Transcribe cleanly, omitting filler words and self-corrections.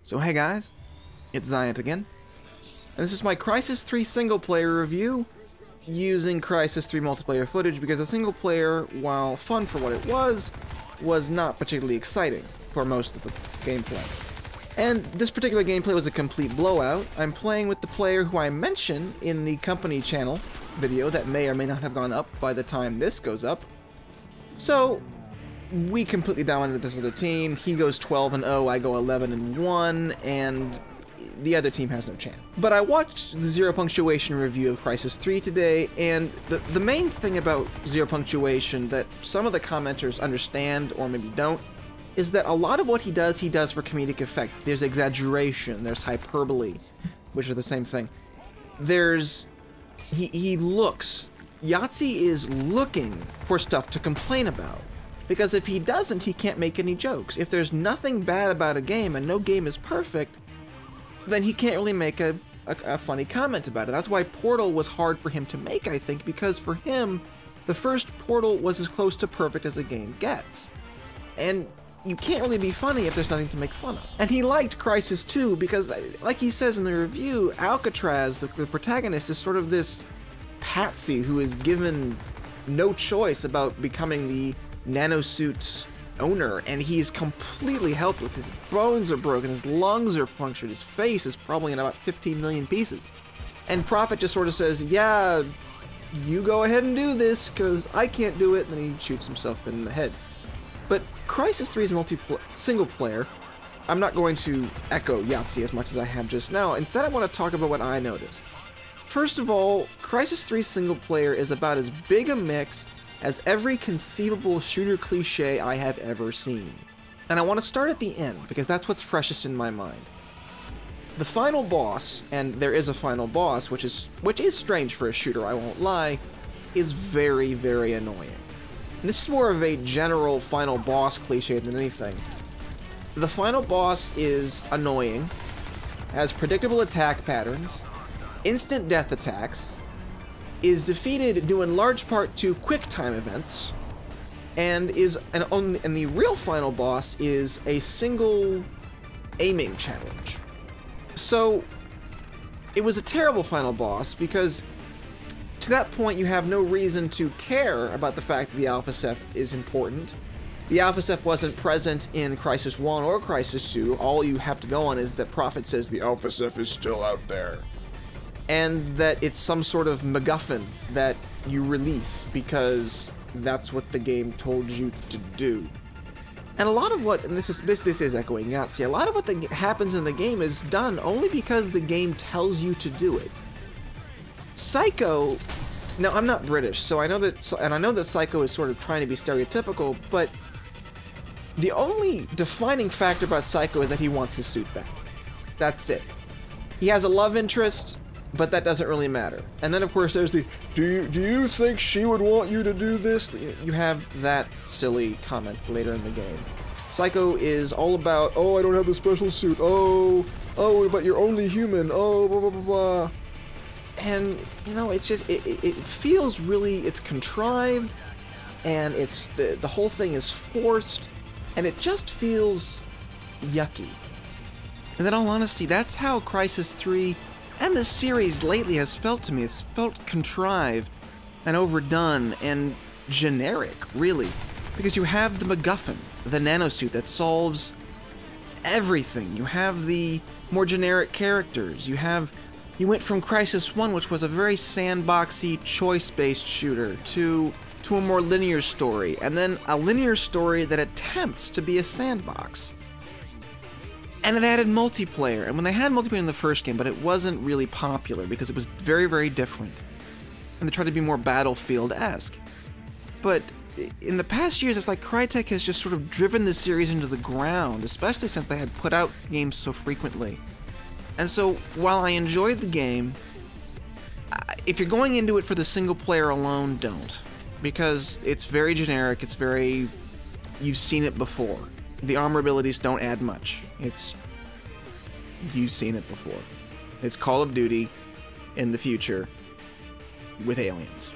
So hey guys, it's Zyant again, and this is my Crysis 3 single player review using Crysis 3 multiplayer footage because the single player, while fun for what it was not particularly exciting for most of the gameplay. And this particular gameplay was a complete blowout. I'm playing with the player who I mention in the company channel video that may or may not have gone up by the time this goes up. So we completely dominated this other team. He goes 12-0, I go 11-1, and the other team has no chance. But I watched the Zero Punctuation review of Crysis 3 today, and the main thing about Zero Punctuation that some of the commenters understand, or maybe don't, is that a lot of what he does for comedic effect. There's exaggeration, there's hyperbole, which are the same thing. Yahtzee is looking for stuff to complain about. Because if he doesn't, he can't make any jokes. If there's nothing bad about a game and no game is perfect, then he can't really make a funny comment about it. That's why Portal was hard for him to make, I think, because for him, the first Portal was as close to perfect as a game gets. And you can't really be funny if there's nothing to make fun of. And he liked Crysis 2 because, like he says in the review, Alcatraz, the protagonist, is sort of this patsy who is given no choice about becoming the nanosuit's owner, and he's completely helpless. His bones are broken, his lungs are punctured, his face is probably in about 15 million pieces. And Prophet just sort of says, yeah, you go ahead and do this, because I can't do it, and then he shoots himself in the head. But Crysis 3's single player, I'm not going to echo Yahtzee as much as I have just now. Instead, I want to talk about what I noticed. First of all, Crysis 3 single player is about as big a mix as every conceivable shooter cliche I have ever seen. And I want to start at the end, because that's what's freshest in my mind. The final boss, and there is a final boss, which is strange for a shooter, I won't lie, is very, very annoying. And this is more of a general final boss cliche than anything. The final boss is annoying, has predictable attack patterns, instant death attacks, is defeated due in large part to quick time events, and the real final boss is a single aiming challenge. So it was a terrible final boss because to that point you have no reason to care about the fact that the Alpha Ceph is important. The Alpha Ceph wasn't present in Crysis 1 or Crysis 2. All you have to go on is that Prophet says the Alpha Ceph is still out there. And that it's some sort of MacGuffin that you release because that's what the game told you to do. And a lot of what, and this is echoing Yahtzee, a lot of what happens in the game is done only because the game tells you to do it. Psycho, now I'm not British, so I know that Psycho is sort of trying to be stereotypical, but the only defining factor about Psycho is that he wants his suit back. That's it. He has a love interest, but that doesn't really matter. And then of course there's the, do you think she would want you to do this? You have that silly comment later in the game. Psycho is all about, oh, I don't have the special suit, oh, but you're only human, oh, blah, blah, blah, blah. And, you know, it's just, it feels really, it's contrived, and it's, the whole thing is forced, and it just feels yucky. And in all honesty, that's how Crysis 3 and the series lately has felt to me. It's felt contrived and overdone and generic, really. Because you have the MacGuffin, the nanosuit that solves everything. You have the more generic characters. You went from Crysis 1, which was a very sandboxy, choice-based shooter, to a more linear story. And then a linear story that attempts to be a sandbox. And they added multiplayer, and when they had multiplayer in the first game, but it wasn't really popular because it was very, very different. And they tried to be more Battlefield-esque. But in the past years, it's like Crytek has just sort of driven the series into the ground, especially since they had put out games so frequently. And so, while I enjoyed the game, if you're going into it for the single player alone, don't. Because it's very generic, it's very, you've seen it before. The armor abilities don't add much. You've seen it before. It's Call of Duty in the future with aliens.